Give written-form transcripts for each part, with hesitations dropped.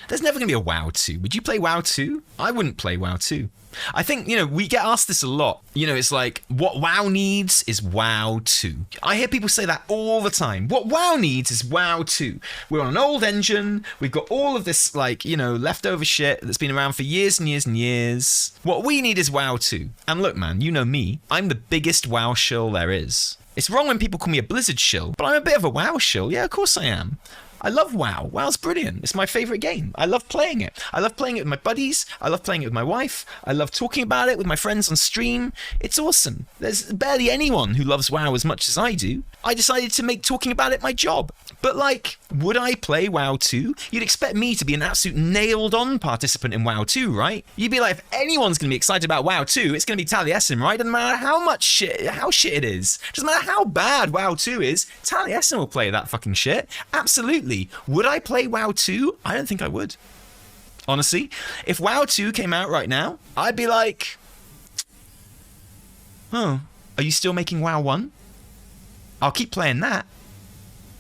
There's never going to be a WoW 2. Would you play WoW 2? I wouldn't play WoW 2. I think, we get asked this a lot. It's like, what WoW needs is WoW 2. I hear people say that all the time. What WoW needs is WoW 2. We're on an old engine. We've got all of this, leftover shit that's been around for years and years and years. What we need is WoW 2. And look, man, you know me. I'm the biggest WoW shill there is. It's wrong when people call me a Blizzard shill, but I'm a bit of a WoW shill. Yeah, of course I am. I love WoW. WoW's brilliant. It's my favorite game. I love playing it. I love playing it with my buddies. I love playing it with my wife. I love talking about it with my friends on stream. It's awesome. There's barely anyone who loves WoW as much as I do. I decided to make talking about it my job. But would I play WoW 2? You'd expect me to be an absolute nailed-on participant in WoW 2, right? You'd be like, if anyone's going to be excited about WoW 2, it's going to be Taliesin, right? Doesn't matter how shit it is. Doesn't matter how bad WoW 2 is, Taliesin will play that fucking shit. Absolutely. Would I play WoW 2? I don't think I would. Honestly, if WoW 2 came out right now, I'd be like, oh, are you still making WoW 1? I'll keep playing that.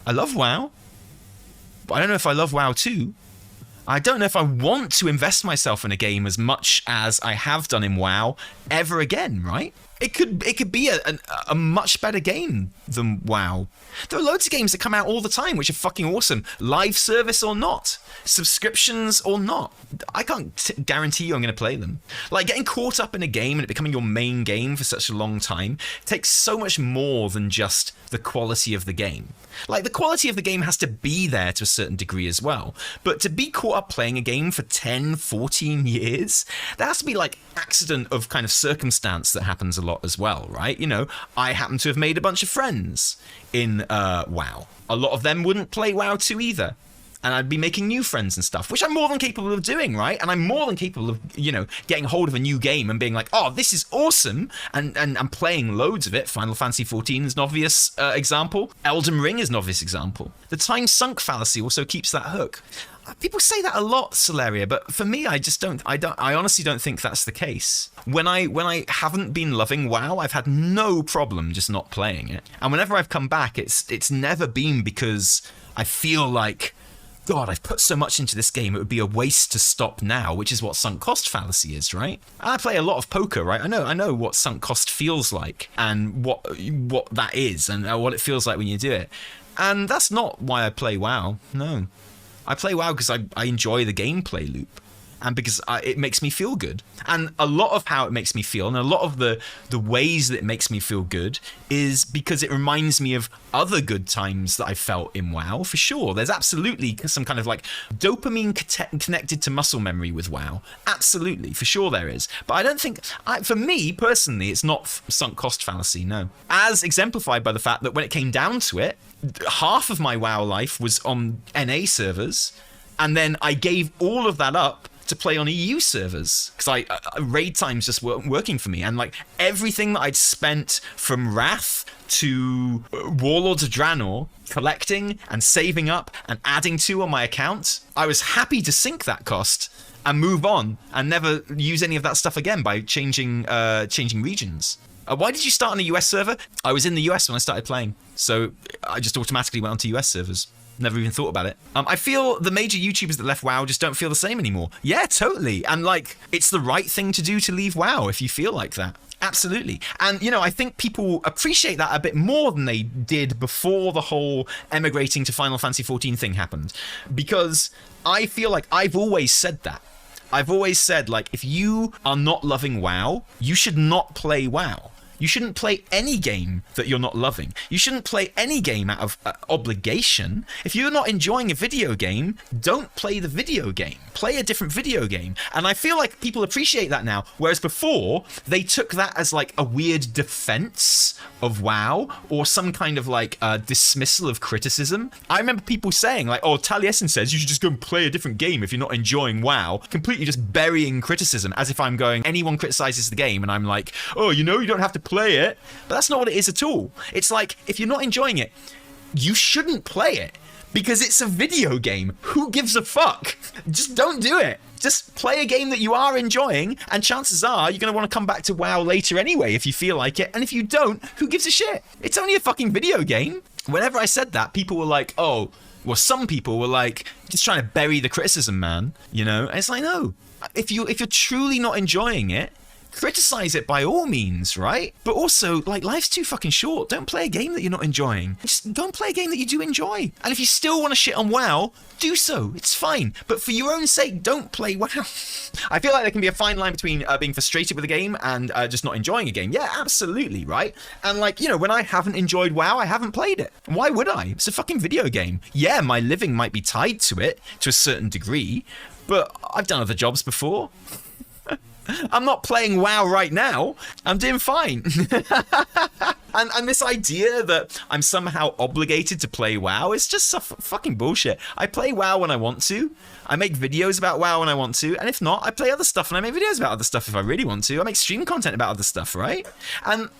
I love WoW, but I don't know if I love WoW 2. I don't know if I want to invest myself in a game as much as I have done in WoW ever again, right? It could be a much better game than WoW. There are loads of games that come out all the time which are fucking awesome. Live service or not. Subscriptions or not. I can't guarantee you I'm going to play them. Getting caught up in a game and it becoming your main game for such a long time takes so much more than just the quality of the game. The quality of the game has to be there to a certain degree as well. But to be caught up playing a game for 10, 14 years, there has to be accident of kind of circumstance that happens a lot as well, right? I happen to have made a bunch of friends in WoW. A lot of them wouldn't play WoW 2 either. And I'd be making new friends and stuff, which I'm more than capable of doing, right? And I'm more than capable of, getting hold of a new game and being like, oh, this is awesome. And I'm playing loads of it. Final Fantasy XIV is an obvious example. Elden Ring is an obvious example. The time sunk fallacy also keeps that hook. People say that a lot, Solaria, but for me, I honestly don't think that's the case. When I haven't been loving WoW, I've had no problem just not playing it. And whenever I've come back, it's never been because I feel like, God, I've put so much into this game, it would be a waste to stop now, which is what sunk cost fallacy is, right? I play a lot of poker, right? I know what sunk cost feels like and what that is and what it feels like when you do it. And that's not why I play WoW, no. I play WoW because I enjoy the gameplay loop and because it makes me feel good. And a lot of how it makes me feel and a lot of the ways that it makes me feel good is because it reminds me of other good times that I felt in WoW, for sure. There's absolutely some kind of dopamine connected to muscle memory with WoW. Absolutely, for sure there is. But I don't think, for me personally, it's not sunk cost fallacy, no. As exemplified by the fact that when it came down to it, half of my WoW life was on NA servers, and then I gave all of that up to play on EU servers because raid times just weren't working for me, and everything that I'd spent from Wrath to Warlords of Draenor collecting and saving up and adding to on my account, I was happy to sink that cost and move on and never use any of that stuff again by changing regions. Why did you start on a US server? I was in the US when I started playing, so I just automatically went onto US servers. Never even thought about it. I feel the major YouTubers that left WoW just don't feel the same anymore. Yeah, totally. And it's the right thing to do to leave WoW if you feel like that. Absolutely. And, I think people appreciate that a bit more than they did before the whole emigrating to Final Fantasy XIV thing happened. Because I feel like I've always said that. I've always said, if you are not loving WoW, you should not play WoW. You shouldn't play any game that you're not loving. You shouldn't play any game out of obligation. If you're not enjoying a video game, don't play the video game. Play a different video game. And I feel like people appreciate that now. Whereas before, they took that as a weird defense of WoW or some kind of dismissal of criticism. I remember people saying oh, Taliesin says you should just go and play a different game if you're not enjoying WoW. Completely just burying criticism as if I'm going, anyone criticizes the game and I'm like, oh, you don't have to play it. But that's not what it is at all. It's if you're not enjoying it, you shouldn't play it because it's a video game. Who gives a fuck? Just don't do it. Just play a game that you are enjoying, and chances are you're going to want to come back to WoW later anyway if you feel like it. And if you don't, who gives a shit? It's only a fucking video game. Whenever I said that, people were like, oh, Well, some people were like, just trying to bury the criticism, man. You know? And it's like, no. If you're truly not enjoying it, criticize it by all means, right? But also, like, life's too fucking short. Don't play a game that you're not enjoying. Just go and play a game that you do enjoy. And if you still want to shit on WoW, do so. It's fine. But for your own sake, don't play WoW. I feel like there can be a fine line between being frustrated with a game and just not enjoying a game. Yeah, absolutely, right? And like, you know, when I haven't enjoyed WoW, I haven't played it. Why would I? It's a fucking video game. Yeah, my living might be tied to it to a certain degree, but I've done other jobs before. I'm not playing WoW right now. I'm doing fine. and this idea that I'm somehow obligated to play WoW is just fucking bullshit. I play WoW when I want to. I make videos about WoW when I want to. And if not, I play other stuff and I make videos about other stuff if I really want to. I make stream content about other stuff, right? And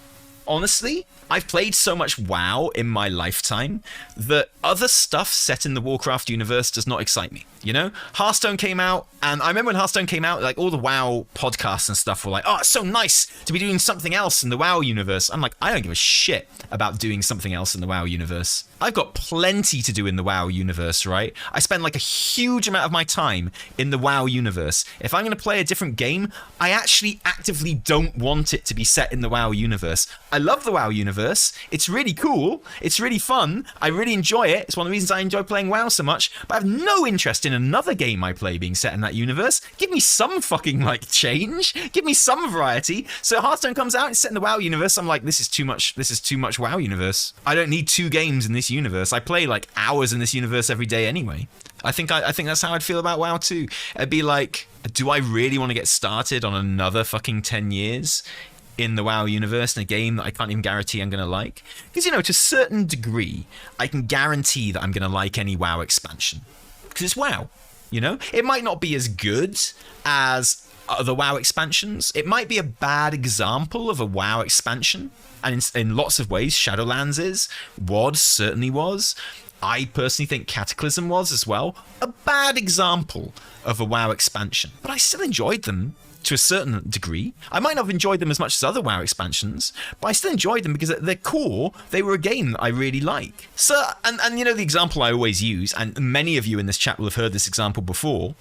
honestly, I've played so much WoW in my lifetime that other stuff set in the Warcraft universe does not excite me. You know, Hearthstone came out, and I remember when Hearthstone came out, like all the WoW podcasts and stuff were like, oh, it's so nice to be doing something else in the WoW universe. I'm like, I don't give a shit about doing something else in the WoW universe. I've got plenty to do in the WoW universe, right? I spend like a huge amount of my time in the WoW universe. If I'm going to play a different game, I actually actively don't want it to be set in the WoW universe. I love the WoW universe. It's really cool. It's really fun. I really enjoy it. It's one of the reasons I enjoy playing WoW so much, but I have no interest in another game I play being set in that universe. Give me some fucking like change. Give me some variety. So Hearthstone comes out, it's set in the WoW universe. I'm like, this is too much WoW universe. I don't need 2 games in this universe. I play like hours in this universe every day anyway. I think that's how I'd feel about WoW too. It'd be like, do I really want to get started on another fucking 10 years in the WoW universe in a game that I can't even guarantee I'm going to like? Because, you know, to a certain degree, I can guarantee that I'm going to like any WoW expansion. Because it's WoW, you know? It might not be as good as other WoW expansions. It might be a bad example of a WoW expansion. And in lots of ways, Shadowlands is. WoD certainly was. I personally think Cataclysm was as well. A bad example of a WoW expansion. But I still enjoyed them to a certain degree. I might not have enjoyed them as much as other WoW expansions, but I still enjoyed them because at their core, they were a game that I really like. So, and you know the example I always use, and many of you in this chat will have heard this example before,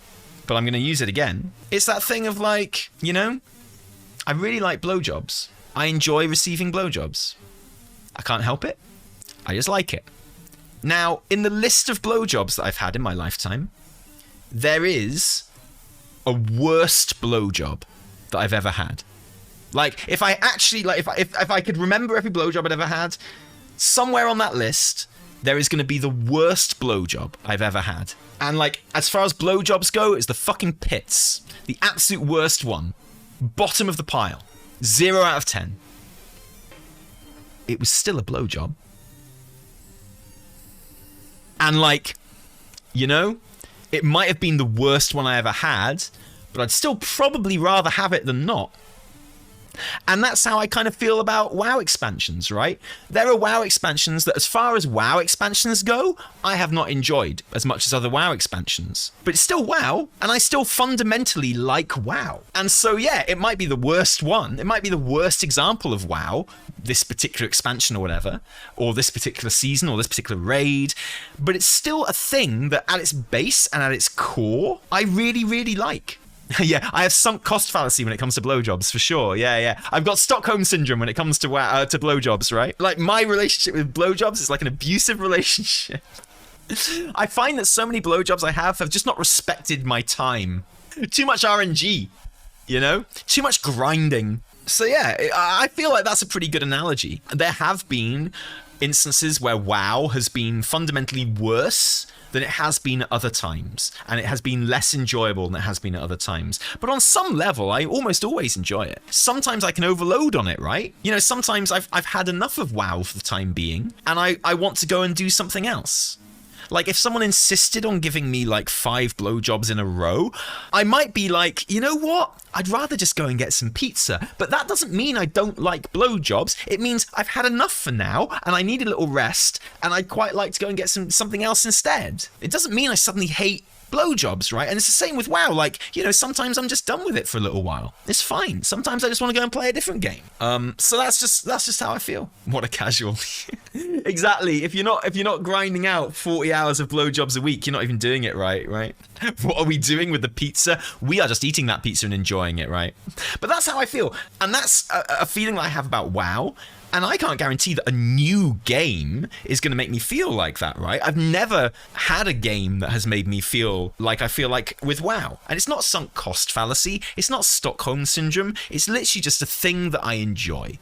but I'm going to use it again. It's that thing of like, you know, I really like blowjobs. I enjoy receiving blowjobs. I can't help it. I just like it. Now, in the list of blowjobs that I've had in my lifetime, there is a worst blowjob that I've ever had. Like, if I actually, like, if I could remember every blowjob I'd ever had, somewhere on that list, there is going to be the worst blowjob I've ever had. And, like, as far as blowjobs go, it's the fucking pits. The absolute worst one. Bottom of the pile. 0 out of 10. It was still a blowjob. And, like, you know, it might have been the worst one I ever had, but I'd still probably rather have it than not. And that's how I kind of feel about WoW expansions, right? There are WoW expansions that, as far as WoW expansions go, I have not enjoyed as much as other WoW expansions. But it's still WoW, and I still fundamentally like WoW. And so, yeah, it might be the worst one. It might be the worst example of WoW, this particular expansion or whatever, or this particular season, or this particular raid. But it's still a thing that, at its base and at its core, I really, really like. Yeah, I have sunk cost fallacy when it comes to blowjobs, for sure. Yeah. I've got Stockholm syndrome when it comes to blowjobs, right? Like, my relationship with blowjobs is like an abusive relationship. I find that so many blowjobs I have just not respected my time. Too much RNG, you know? Too much grinding. So yeah, I feel like that's a pretty good analogy. There have been instances where WoW has been fundamentally worse than it has been at other times, and it has been less enjoyable than it has been at other times. But on some level, I almost always enjoy it. Sometimes I can overload on it, right? You know, sometimes I've had enough of WoW for the time being, and I want to go and do something else. Like, if someone insisted on giving me, like, 5 blowjobs in a row, I might be like, you know what? I'd rather just go and get some pizza. But that doesn't mean I don't like blowjobs. It means I've had enough for now, and I need a little rest, and I'd quite like to go and get something else instead. It doesn't mean I suddenly hate blowjobs, right? And it's the same with WoW. Like, you know, sometimes I'm just done with it for a little while. It's fine. Sometimes I just want to go and play a different game. So that's just how I feel. What a casual. Exactly. If you're not grinding out 40 hours of blowjobs a week, you're not even doing it right? What are we doing with the pizza? We are just eating that pizza and enjoying it, right? But that's how I feel. And that's a feeling that I have about WoW. And I can't guarantee that a new game is going to make me feel like that, right? I've never had a game that has made me feel like I feel like with WoW. And it's not sunk cost fallacy. It's not Stockholm syndrome. It's literally just a thing that I enjoy.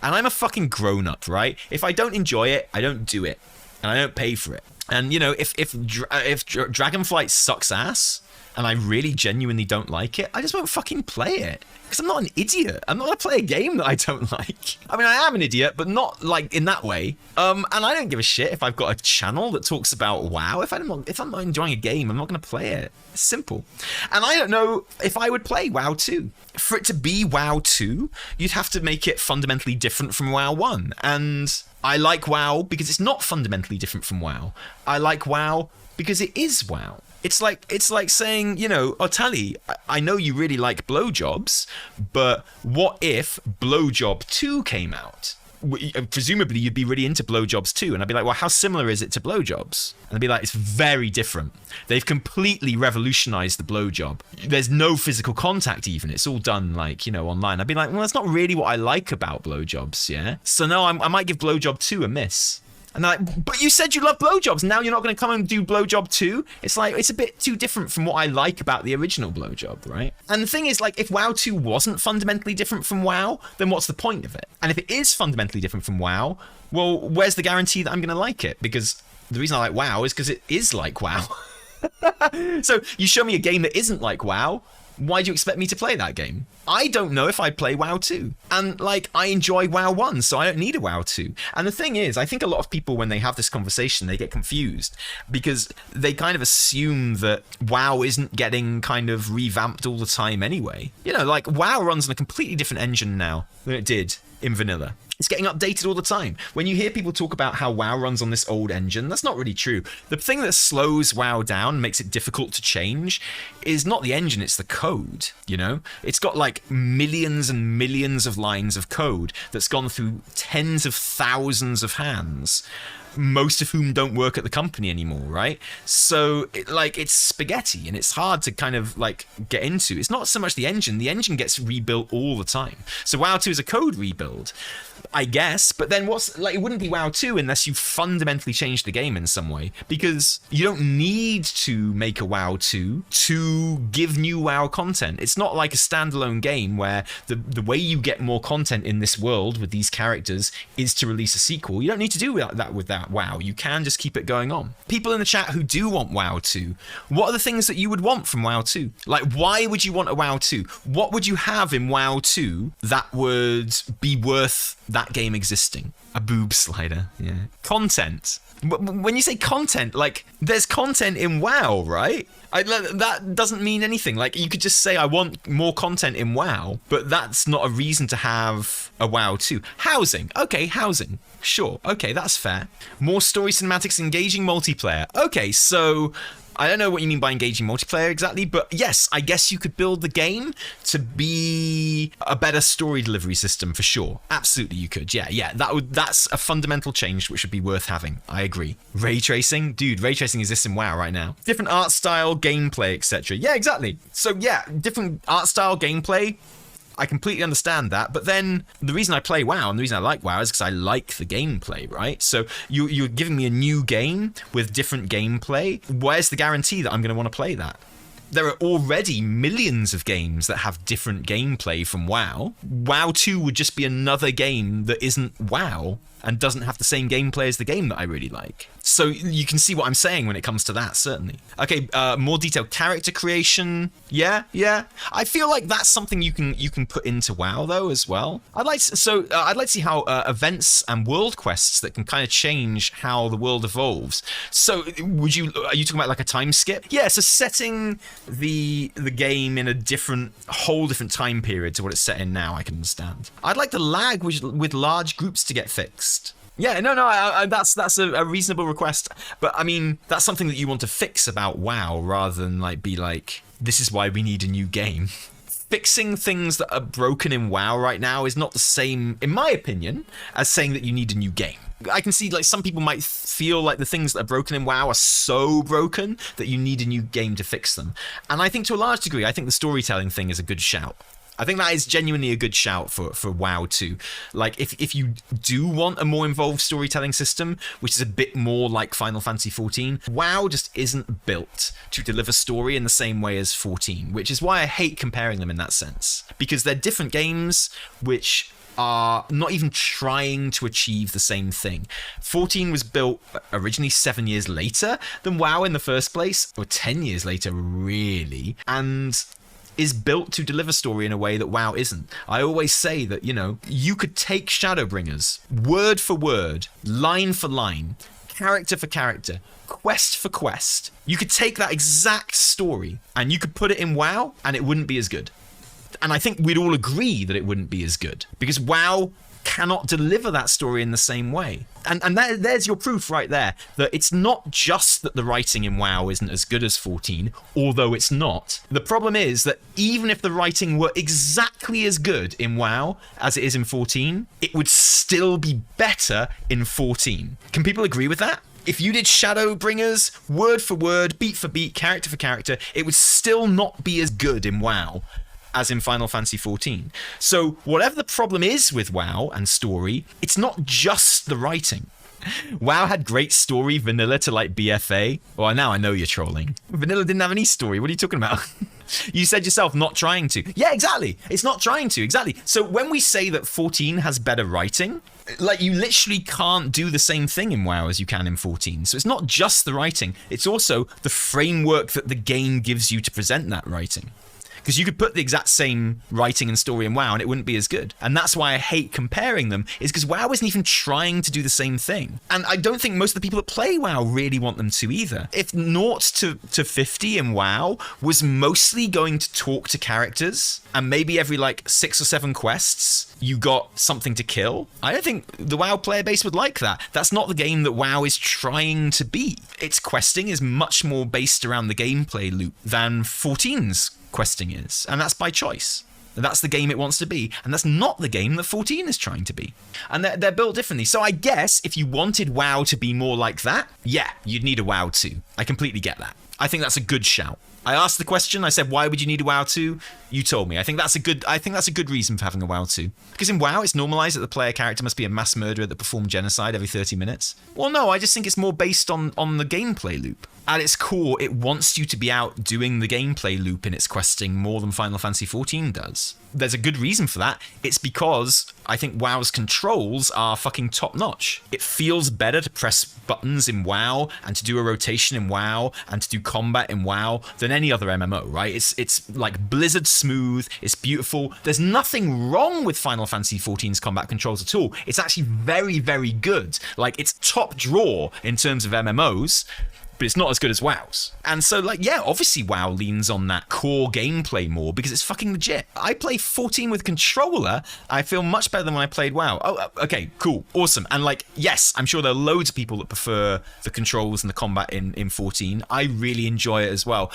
And I'm a fucking grown-up, right? If I don't enjoy it, I don't do it. And I don't pay for it. And, you know, if Dragonflight sucks ass, and I really genuinely don't like it, I just won't fucking play it. Because I'm not an idiot. I'm not going to play a game that I don't like. I mean, I am an idiot, but not like in that way. And I don't give a shit if I've got a channel that talks about WoW. If I'm not enjoying a game, I'm not going to play it. It's simple. And I don't know if I would play WoW 2. For it to be WoW 2, you'd have to make it fundamentally different from WoW 1. And I like WoW because it's not fundamentally different from WoW. I like WoW because it is WoW. It's like saying, you know, oh, Tally, I know you really like blowjobs, but what if Blowjob 2 came out? Presumably, you'd be really into blowjobs too. And I'd be like, well, how similar is it to blowjobs? And I'd be like, it's very different. They've completely revolutionized the blowjob. There's no physical contact even. It's all done like, you know, online. I'd be like, well, that's not really what I like about blowjobs, yeah? So no, I might give blowjob 2 a miss. And they're like, but you said you love blowjobs. Now you're not going to come and do blowjob 2? It's like, it's a bit too different from what I like about the original blowjob, right? And the thing is, like, if WoW 2 wasn't fundamentally different from WoW, then what's the point of it? And if it is fundamentally different from WoW, well, where's the guarantee that I'm going to like it? Because the reason I like WoW is because it is like WoW. So you show me a game that isn't like WoW, why do you expect me to play that game? I don't know if I'd play WoW 2. And, like, I enjoy WoW 1, so I don't need a WoW 2. And the thing is, I think a lot of people, when they have this conversation, they get confused because they kind of assume that WoW isn't getting kind of revamped all the time anyway. You know, like, WoW runs on a completely different engine now than it did in vanilla. It's getting updated all the time. When you hear people talk about how WoW runs on this old engine, that's not really true. The thing that slows WoW down, makes it difficult to change, is not the engine, it's the code, you know? It's got like millions and millions of lines of code that's gone through tens of thousands of hands, most of whom don't work at the company anymore, right? So, it's spaghetti, and it's hard to kind of, like, get into. It's not so much the engine gets rebuilt all the time. So WoW 2 is a code rebuild, I guess, but then it wouldn't be WoW 2 unless you fundamentally changed the game in some way, because you don't need to make a WoW 2 to give new WoW content. It's not like a standalone game where the way you get more content in this world with these characters is to release a sequel. You don't need to do that with that WoW. You can just keep it going on. People in the chat who do want WoW 2, what are the things that you would want from WoW 2? Like, why would you want a WoW 2? What would you have in WoW 2 that would be worth that game existing? A boob slider, yeah. Content. When you say content, like, there's content in WoW, right? That doesn't mean anything. Like, you could just say, I want more content in WoW, but that's not a reason to have a WoW 2. Housing. Okay, housing. Sure. Okay, that's fair. More story cinematics, engaging multiplayer. Okay, so I don't know what you mean by engaging multiplayer exactly, but yes, I guess you could build the game to be a better story delivery system for sure. Absolutely you could. Yeah, that's a fundamental change which would be worth having. I agree. Ray tracing? Dude, ray tracing exists in WoW right now. Different art style, gameplay, etc. Yeah, exactly. So yeah, different art style, gameplay. I completely understand that, but then the reason I play WoW and the reason I like WoW is because I like the gameplay, right? So you're giving me a new game with different gameplay. Where's the guarantee that I'm going to want to play that? There are already millions of games that have different gameplay from WoW. WoW 2 would just be another game that isn't WoW and doesn't have the same gameplay as the game that I really like. So you can see what I'm saying when it comes to that, certainly. Okay, more detailed character creation. Yeah. I feel like that's something you can put into WoW though as well. I'd like to see how events and world quests that can kind of change how the world evolves. So are you talking about like a time skip? Yeah, so setting the game in a whole different time period to what it's set in now, I can understand. I'd like the lag with large groups to get fixed. Yeah, no, that's a reasonable request. But I mean, that's something that you want to fix about WoW rather than like be like, this is why we need a new game. Fixing things that are broken in WoW right now is not the same, in my opinion, as saying that you need a new game. I can see like some people might feel like the things that are broken in WoW are so broken that you need a new game to fix them. And I think to a large degree, I think the storytelling thing is a good shout. I think that is genuinely a good shout for WoW too. Like, if you do want a more involved storytelling system, which is a bit more like Final Fantasy XIV, WoW just isn't built to deliver story in the same way as 14, which is why I hate comparing them in that sense. Because they're different games which are not even trying to achieve the same thing. 14 was built originally 7 years later than WoW in the first place, or 10 years later, really, and is built to deliver story in a way that WoW isn't. I always say that, you know, you could take Shadowbringers, word for word, line for line, character for character, quest for quest. You could take that exact story and you could put it in WoW and it wouldn't be as good. And I think we'd all agree that it wouldn't be as good because WoW cannot deliver that story in the same way. And there's your proof right there, that it's not just that the writing in WoW isn't as good as 14, although it's not. The problem is that even if the writing were exactly as good in WoW as it is in 14, it would still be better in 14. Can people agree with that? If you did Shadowbringers, word for word, beat for beat, character for character, it would still not be as good in WoW as in Final Fantasy XIV. So whatever the problem is with WoW and story, it's not just the writing. WoW had great story vanilla to like BFA. Well, now I know you're trolling. Vanilla didn't have any story. What are you talking about? You said yourself not trying to. Yeah, exactly. It's not trying to, exactly. So when we say that 14 has better writing, like you literally can't do the same thing in WoW as you can in 14. So it's not just the writing, it's also the framework that the game gives you to present that writing. Because you could put the exact same writing and story in WoW and it wouldn't be as good. And that's why I hate comparing them, is because WoW isn't even trying to do the same thing. And I don't think most of the people that play WoW really want them to either. If 0 to 50 in WoW was mostly going to talk to characters, and maybe every like 6 or 7 quests you got something to kill, I don't think the WoW player base would like that. That's not the game that WoW is trying to be. Its questing is much more based around the gameplay loop than 14's questing is, and that's by choice. That's the game it wants to be, and that's not the game that 14 is trying to be. And they're built differently. So I guess if you wanted WoW to be more like that, yeah, you'd need a WoW 2. I completely get that. I think that's a good shout. I asked the question, I said, why would you need a WoW 2? You told me. I think that's a good reason for having a WoW 2. Because in WoW, it's normalized that the player character must be a mass murderer that performed genocide every 30 minutes. Well, no, I just think it's more based on the gameplay loop. At its core, it wants you to be out doing the gameplay loop in its questing more than Final Fantasy XIV does. There's a good reason for that. It's because I think WoW's controls are fucking top-notch. It feels better to press buttons in WoW and to do a rotation in WoW and to do combat in WoW than any other MMO, right? It's like Blizzard smooth, it's beautiful. There's nothing wrong with Final Fantasy XIV's combat controls at all. It's actually very, very good. Like, it's top drawer in terms of MMOs, but it's not as good as WoW's. And so, like, yeah, obviously WoW leans on that core gameplay more because it's fucking legit. I play 14 with controller, I feel much better than when I played WoW. Oh, okay, cool, awesome. And like, yes, I'm sure there are loads of people that prefer the controls and the combat in 14. I really enjoy it as well.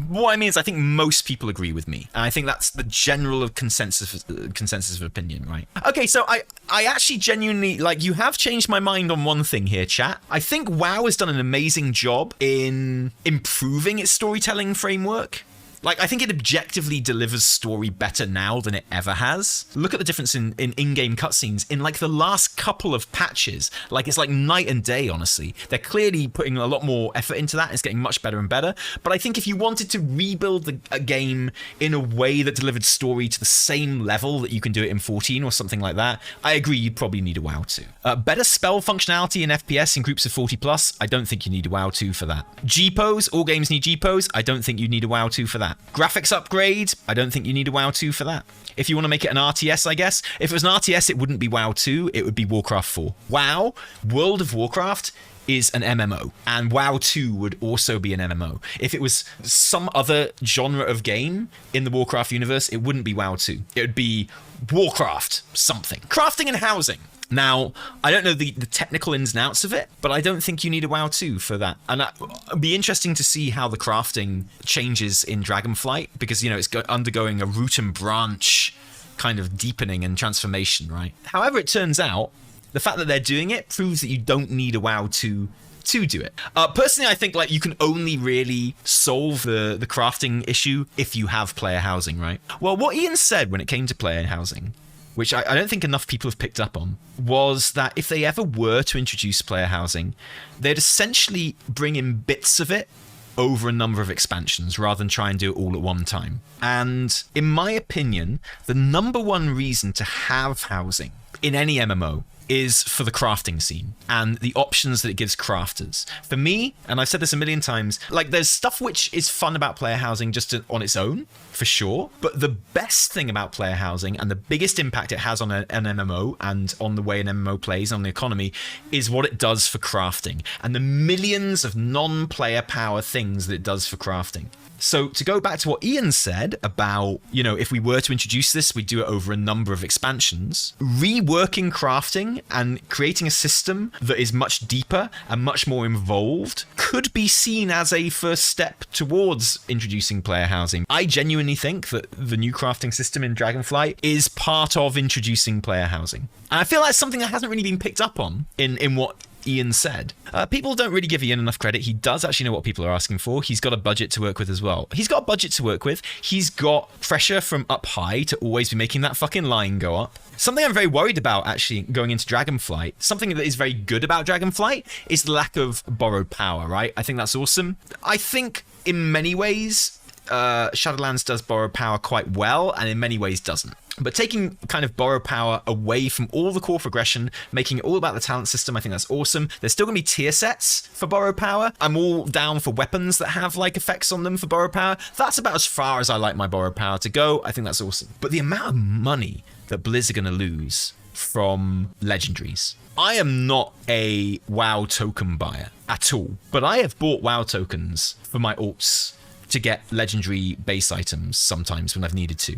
What I mean is I think most people agree with me. And I think that's the general consensus of opinion, right? Okay, so I actually genuinely, like, you have changed my mind on one thing here, chat. I think WoW has done an amazing job in improving its storytelling framework. Like, I think it objectively delivers story better now than it ever has. Look at the difference in in-game cutscenes in, like, the last couple of patches. Like, it's like night and day, honestly. They're clearly putting a lot more effort into that. It's getting much better and better. But I think if you wanted to rebuild a game in a way that delivered story to the same level that you can do it in 14 or something like that, I agree you'd probably need a WoW 2. Better spell functionality in FPS in groups of 40+. I don't think you need a WoW 2 for that. G-pose, all games need G-pose. I don't think you need a WoW 2 for that. Graphics upgrade, I don't think you need a WoW 2 for that. If you want to make it an RTS, I guess. If it was an RTS, it wouldn't be WoW 2, it would be Warcraft 4. WoW, World of Warcraft, is an MMO, and WoW 2 would also be an MMO. If it was some other genre of game in the Warcraft universe, it wouldn't be WoW 2. It would be Warcraft something. Crafting and housing. Now, I don't know the technical ins and outs of it, but I don't think you need a WoW 2 for that. And it'd be interesting to see how the crafting changes in Dragonflight, because, you know, it's undergoing a root and branch kind of deepening and transformation, right? However it turns out, the fact that they're doing it proves that you don't need a WoW 2 to do it. Personally, I think like you can only really solve the crafting issue if you have player housing, right? Well, what Ian said when it came to player housing, which I don't think enough people have picked up on, was that if they ever were to introduce player housing, they'd essentially bring in bits of it over a number of expansions rather than try and do it all at one time. And in my opinion, the number one reason to have housing in any MMO is for the crafting scene and the options that it gives crafters. For me, and I've said this a million times, like there's stuff which is fun about player housing just on its own, for sure. But the best thing about player housing and the biggest impact it has on an MMO and on the way an MMO plays on the economy is what it does for crafting and the millions of non-player power things that it does for crafting. So to go back to what Ian said about, you know, if we were to introduce this, we'd do it over a number of expansions. Reworking crafting and creating a system that is much deeper and much more involved could be seen as a first step towards introducing player housing. I genuinely think that the new crafting system in Dragonflight is part of introducing player housing. And I feel that's something that hasn't really been picked up on in what Ian said. People don't really give Ian enough credit. He does actually know what people are asking for. He's got a budget to work with as well. He's got a budget to work with. He's got pressure from up high to always be making that fucking line go up. Something I'm very worried about actually going into Dragonflight, something that is very good about Dragonflight, is the lack of borrowed power, right? I think that's awesome. I think in many ways, Shadowlands does borrow power quite well, and in many ways doesn't. But taking kind of borrow power away from all the core progression, making it all about the talent system, I think that's awesome. There's still going to be tier sets for borrow power. I'm all down for weapons that have like effects on them for borrow power. That's about as far as I like my borrow power to go. I think that's awesome. But the amount of money that Blizz are going to lose from legendaries. I am not a WoW token buyer at all, but I have bought WoW tokens for my alts to get legendary base items sometimes when I've needed to.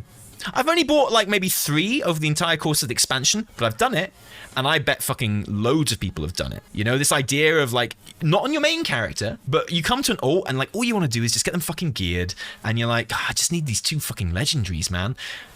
I've only bought like maybe 3 over the entire course of the expansion, but I've done it, and I bet fucking loads of people have done it. You know, this idea of like, not on your main character, but you come to an alt and like all you want to do is just get them fucking geared, and you're like, I just need these 2 fucking legendaries, man.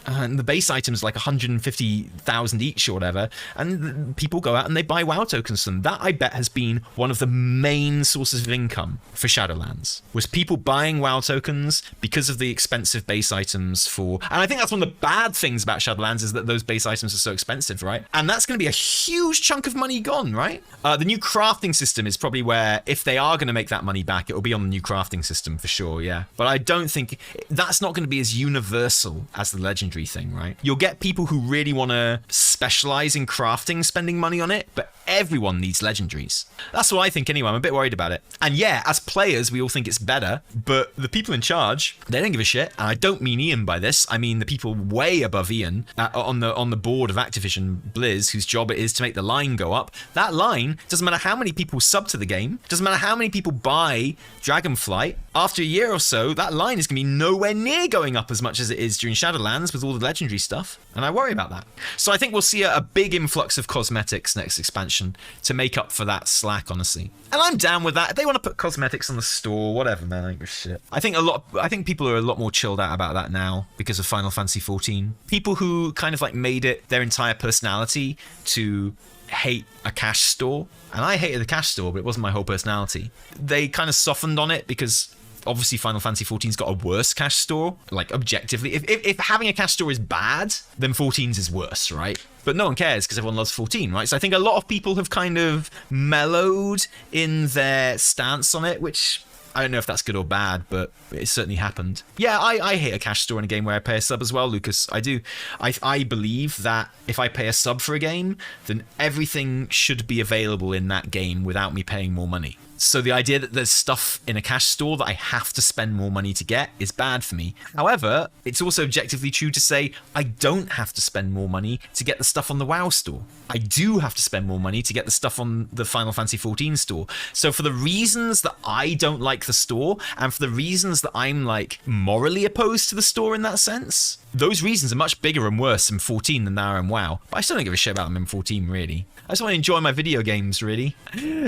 And the base items like 150,000 each or whatever, and people go out and they buy WoW tokens from them. That, I bet, has been one of the main sources of income for Shadowlands, was people buying WoW tokens because of the expensive base items for... And I think that's one of the bad things about Shadowlands, is that those base items are so expensive, right? And that's going to be a huge chunk of money gone, right? The new crafting system is probably where, if they are going to make that money back, it will be on the new crafting system for sure, yeah. But I don't think... That's not going to be as universal as the legendary thing, right? You'll get people who really want to specialize in crafting spending money on it, but everyone needs legendaries. That's what I think anyway. I'm a bit worried about it. And yeah, as players, we all think it's better, but the people in charge, they don't give a shit. And I don't mean Ian by this. I mean the people way above Ian on the board of Activision Blizz, whose job it is to make the line go up. That line, doesn't matter how many people sub to the game, doesn't matter how many people buy Dragonflight, after a year or so, that line is going to be nowhere near going up as much as it is during Shadowlands with all the legendary stuff, and I worry about that. So I think we'll see a big influx of cosmetics next expansion to make up for that slack, honestly. And I'm down with that. If they want to put cosmetics on the store, whatever, man, I don't give a shit. I think people are a lot more chilled out about that now because of Final Fantasy XIV. People who kind of like made it their entire personality to hate a cash store, and I hated the cash store, but it wasn't my whole personality. They kind of softened on it because obviously Final Fantasy XIV's got a worse cash store, like objectively. If having a cash store is bad, then 14's is worse, right? But no one cares because everyone loves 14, right? So I think a lot of people have kind of mellowed in their stance on it, which I don't know if that's good or bad, but it certainly happened. Yeah, I hate a cash store in a game where I pay a sub as well, Lucas. I do. I believe that if I pay a sub for a game, then everything should be available in that game without me paying more money. So the idea that there's stuff in a cash store that I have to spend more money to get is bad for me. However, it's also objectively true to say I don't have to spend more money to get the stuff on the WoW store. I do have to spend more money to get the stuff on the Final Fantasy XIV store. So for the reasons that I don't like the store, and for the reasons that I'm like morally opposed to the store in that sense, those reasons are much bigger and worse in 14 than they are in WoW. But I still don't give a shit about them in 14, really. I just want to enjoy my video games, really.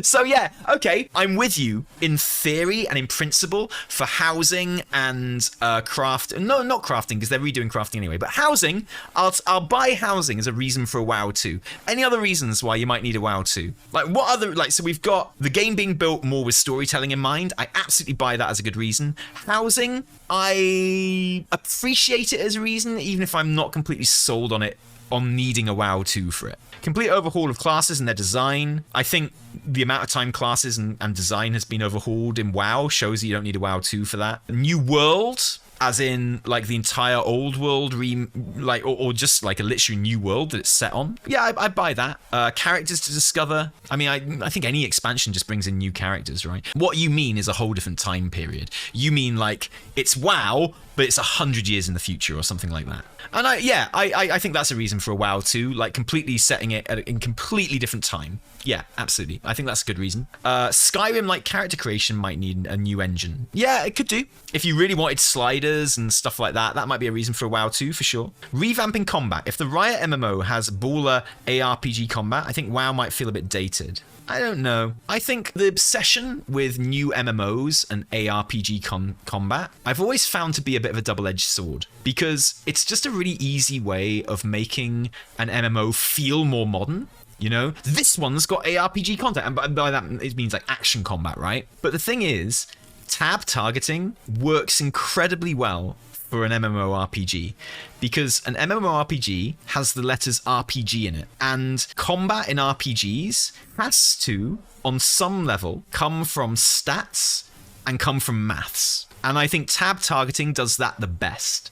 So yeah, okay, I'm with you in theory and in principle for housing and craft. No, not crafting, because they're redoing crafting anyway. But housing, I'll buy housing as a reason for a WoW 2. Any other reasons why you might need a WoW 2? Like what other, like, so we've got the game being built more with storytelling in mind. I absolutely buy that as a good reason. Housing, I appreciate it as a reason, even if I'm not completely sold on it, on needing a WoW 2 for it. Complete overhaul of classes and their design. I think the amount of time classes and design has been overhauled in WoW shows that you don't need a WoW 2 for that. New world, as in like the entire old world, or just like a literally new world that it's set on. Yeah, I buy that. Characters to discover. I mean, I think any expansion just brings in new characters, right? What you mean is a whole different time period. You mean like it's WoW, but it's 100 years in the future or something like that. And I think that's a reason for a WoW 2, like completely setting it in completely different time. Yeah, absolutely. I think that's a good reason. Skyrim, like character creation, might need a new engine. Yeah, it could do. If you really wanted sliders and stuff like that, that might be a reason for a WoW 2 for sure. Revamping combat. If the Riot MMO has baller ARPG combat, I think WoW might feel a bit dated. I don't know. I think the obsession with new MMOs and ARPG combat, I've always found to be a bit of a double-edged sword, because it's just a really easy way of making an MMO feel more modern. You know, this one's got ARPG content, and by that it means like action combat, right? But the thing is, tab targeting works incredibly well for an MMORPG, because an MMORPG has the letters RPG in it, and combat in RPGs has to, on some level, come from stats and come from maths. And I think tab targeting does that the best.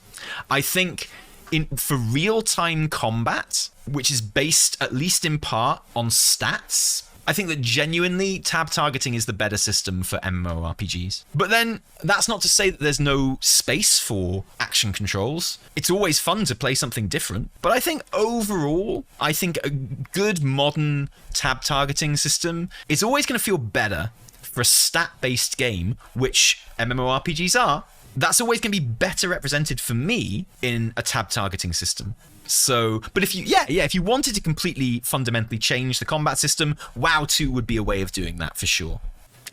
I think for real-time combat, which is based at least in part on stats, I think that genuinely tab targeting is the better system for MMORPGs. But then that's not to say that there's no space for action controls. It's always fun to play something different. But I think overall, I think a good modern tab targeting system is always going to feel better for a stat-based game, which MMORPGs are. That's always going to be better represented for me in a tab targeting system. So, but if you wanted to completely fundamentally change the combat system, WoW 2 would be a way of doing that for sure.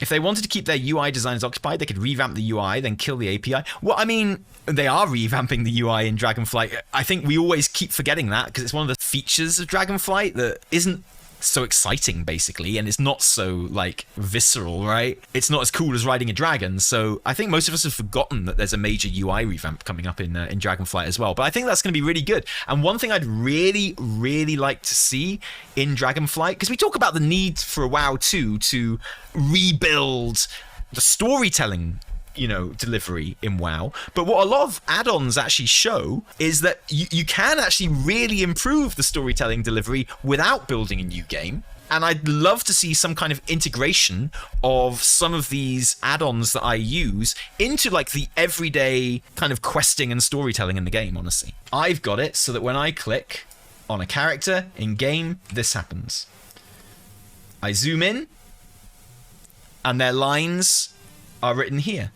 If they wanted to keep their UI designers occupied, they could revamp the UI, then kill the API. Well, I mean, they are revamping the UI in Dragonflight. I think we always keep forgetting that, because it's one of the features of Dragonflight that isn't so exciting, basically, and it's not so like visceral, right? It's not as cool as riding a dragon. So I think most of us have forgotten that there's a major UI revamp coming up in Dragonflight as well. But I think that's going to be really good. And one thing I'd really, really like to see in Dragonflight, because we talk about the need for a WoW 2 to rebuild the storytelling, you know, delivery in WoW. But what a lot of add-ons actually show is that you can actually really improve the storytelling delivery without building a new game. And I'd love to see some kind of integration of some of these add-ons that I use into like the everyday kind of questing and storytelling in the game, honestly. I've got it so that when I click on a character in game, this happens. I zoom in and their lines are written here,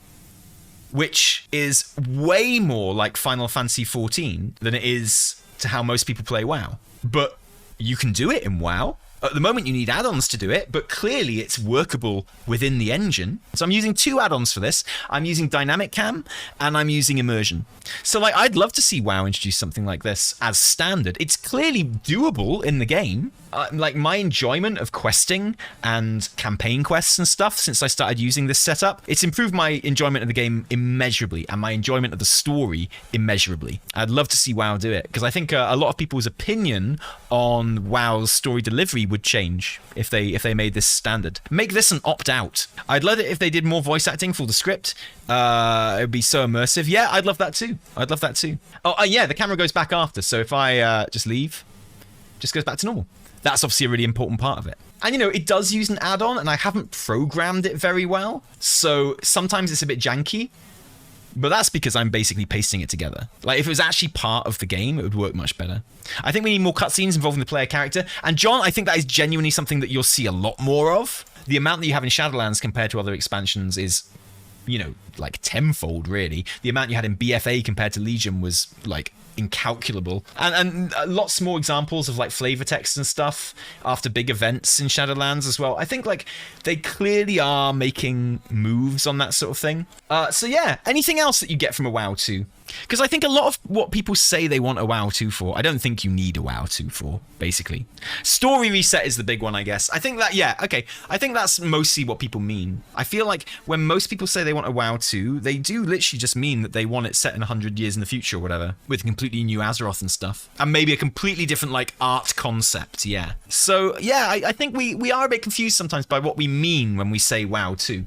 which is way more like Final Fantasy XIV than it is to how most people play WoW. But you can do it in WoW. At the moment, you need add-ons to do it, but clearly it's workable within the engine. So I'm using two add-ons for this. I'm using Dynamic Cam and I'm using Immersion. So like, I'd love to see WoW introduce something like this as standard. It's clearly doable in the game. Like my enjoyment of questing and campaign quests and stuff since I started using this setup, it's improved my enjoyment of the game immeasurably and my enjoyment of the story immeasurably. I'd love to see WoW do it, because I think a lot of people's opinion on WoW's story delivery would change if they made this standard. Make this an opt-out. I'd love it if they did more voice acting for the script. It would be so immersive. Yeah, I'd love that too. I'd love that too. Oh, yeah, the camera goes back after, so if I just leave, it just goes back to normal. That's obviously a really important part of it. And, you know, it does use an add-on, and I haven't programmed it very well. So sometimes it's a bit janky. But that's because I'm basically pasting it together. Like, if it was actually part of the game, it would work much better. I think we need more cutscenes involving the player character. And John, I think that is genuinely something that you'll see a lot more of. The amount that you have in Shadowlands compared to other expansions is, you know, like tenfold, really. The amount you had in BFA compared to Legion was, like, incalculable. And lots more examples of, like, flavor text and stuff after big events in Shadowlands as well. I think, like, they clearly are making moves on that sort of thing. So yeah, anything else that you get from a WoW 2? Because I think a lot of what people say they want a WoW 2 for, I don't think you need a WoW 2 for, basically. Story reset is the big one, I guess. I think that, yeah, okay. I think that's mostly what people mean. I feel like when most people say they want a WoW 2, they do literally just mean that they want it set in 100 years in the future or whatever, with completely new Azeroth and stuff. And maybe a completely different, like, art concept, yeah. So, yeah, I think we are a bit confused sometimes by what we mean when we say WoW 2.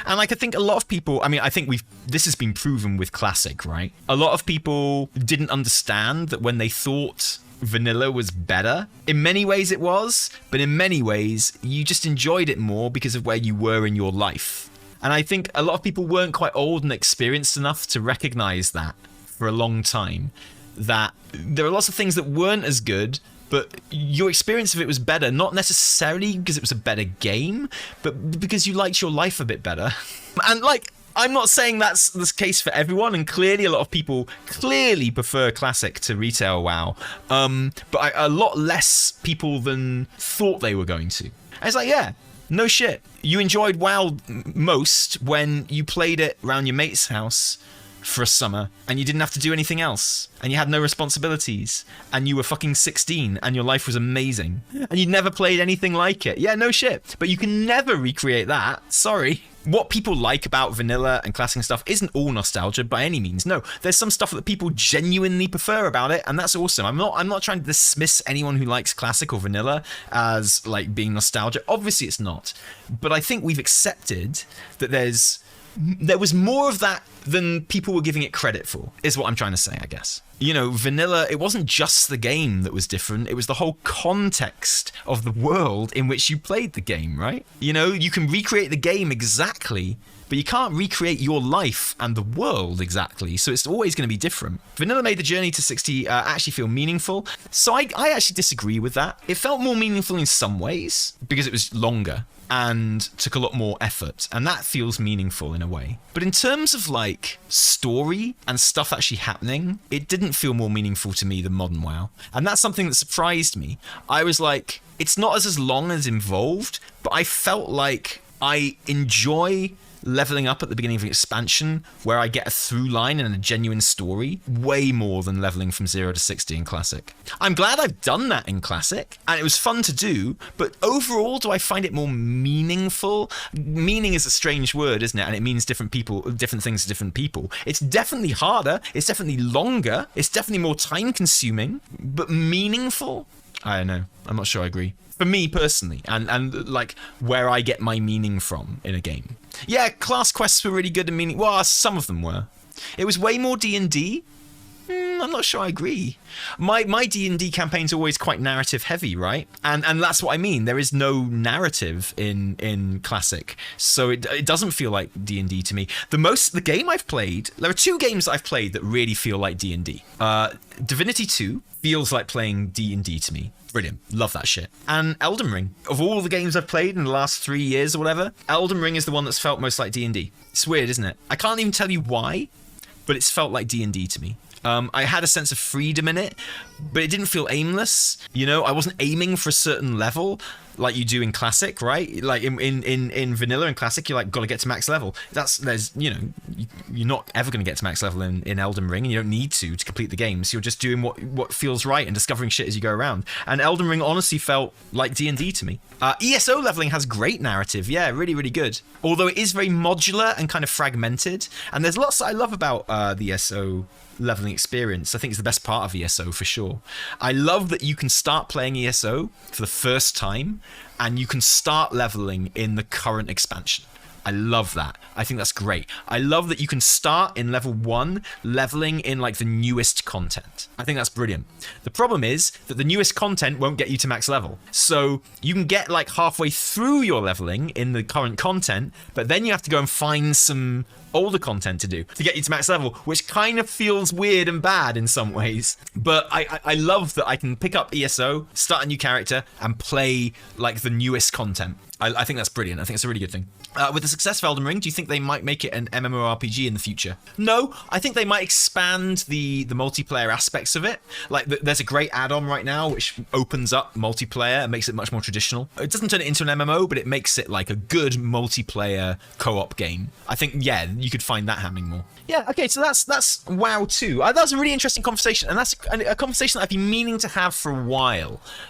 And like, I think a lot of people, I mean, I think this has been proven with Classic, right? A lot of people didn't understand that when they thought vanilla was better. In many ways it was, but in many ways you just enjoyed it more because of where you were in your life. And I think a lot of people weren't quite old and experienced enough to recognize that for a long time, that there are lots of things that weren't as good, but your experience of it was better, not necessarily because it was a better game, but because you liked your life a bit better. And like, I'm not saying that's the case for everyone, and clearly a lot of people clearly prefer Classic to retail WoW, but a lot less people than thought they were going to. And it's like, yeah, no shit. You enjoyed WoW most when you played it around your mate's house for a summer, and you didn't have to do anything else, and you had no responsibilities, and you were fucking 16, and your life was amazing, and you'd never played anything like it. Yeah, no shit. But you can never recreate that. Sorry. What people like about vanilla and classic and stuff isn't all nostalgia by any means. No, there's some stuff that people genuinely prefer about it, and that's awesome. I'm not trying to dismiss anyone who likes classic or vanilla as like being nostalgia. Obviously it's not. But I think we've accepted that there was more of that than people were giving it credit for, is what I'm trying to say, I guess. You know, vanilla, it wasn't just the game that was different, it was the whole context of the world in which you played the game, right? You know, you can recreate the game exactly, but you can't recreate your life and the world exactly, so it's always going to be different. Vanilla made the journey to 60 actually feel meaningful, so I actually disagree with that. It felt more meaningful in some ways, because it was longer and took a lot more effort, and that feels meaningful in a way. But in terms of like story and stuff actually happening, it didn't feel more meaningful to me than modern WoW, and that's something that surprised me. I was like, it's not as long as involved, but I felt like I enjoy leveling up at the beginning of an expansion where I get a through line and a genuine story way more than leveling from 0 to 60 in Classic. I'm glad I've done that in Classic, and it was fun to do, but overall, do I find it more meaningful? Meaning is a strange word, isn't it? And it means different things to different people. It's definitely harder, it's definitely longer, it's definitely more time consuming, but meaningful? I don't know. I'm not sure I agree. For me personally, and like where I get my meaning from in a game. Yeah, class quests were really good and meaning. Well, some of them were. It was way more D&D. I'm not sure I agree. My D&D campaign's always quite narrative heavy, right? And that's what I mean. There is no narrative in Classic, so it doesn't feel like D&D to me. The game I've played, there are two games I've played that really feel like D&D. Divinity 2 feels like playing D&D to me. Brilliant. Love that shit. And Elden Ring. Of all the games I've played in the last 3 years or whatever, Elden Ring is the one that's felt most like D&D. It's weird, isn't it? I can't even tell you why, but it's felt like D&D to me. I had a sense of freedom in it, but it didn't feel aimless. You know, I wasn't aiming for a certain level like you do in Classic, right? Like in Vanilla and Classic, you're like, gotta get to max level. You're not ever gonna get to max level in Elden Ring, and you don't need to complete the game. So you're just doing what feels right and discovering shit as you go around. And Elden Ring honestly felt like D&D to me. ESO leveling has great narrative, yeah, really, really good. Although it is very modular and kind of fragmented, and there's lots that I love about the ESO leveling experience. I think it's the best part of ESO for sure. I love that you can start playing ESO for the first time and you can start leveling in the current expansion. I love that. I think that's great. I love that you can start in level 1, leveling in like the newest content. I think that's brilliant. The problem is that the newest content won't get you to max level. So you can get like halfway through your leveling in the current content, but then you have to go and find some older content to do to get you to max level, which kind of feels weird and bad in some ways. But I love that I can pick up ESO, start a new character, and play like the newest content. I think that's brilliant. I think it's a really good thing. With the success of Elden Ring, do you think they might make it an MMORPG in the future? No, I think they might expand the multiplayer aspects of it. Like, there's a great add-on right now which opens up multiplayer and makes it much more traditional. It doesn't turn it into an MMO, but it makes it like a good multiplayer co-op game. I think, yeah, you could find that happening more. Yeah, okay, so that's WoW 2. That was a really interesting conversation, and that's a conversation that I've been meaning to have for a while.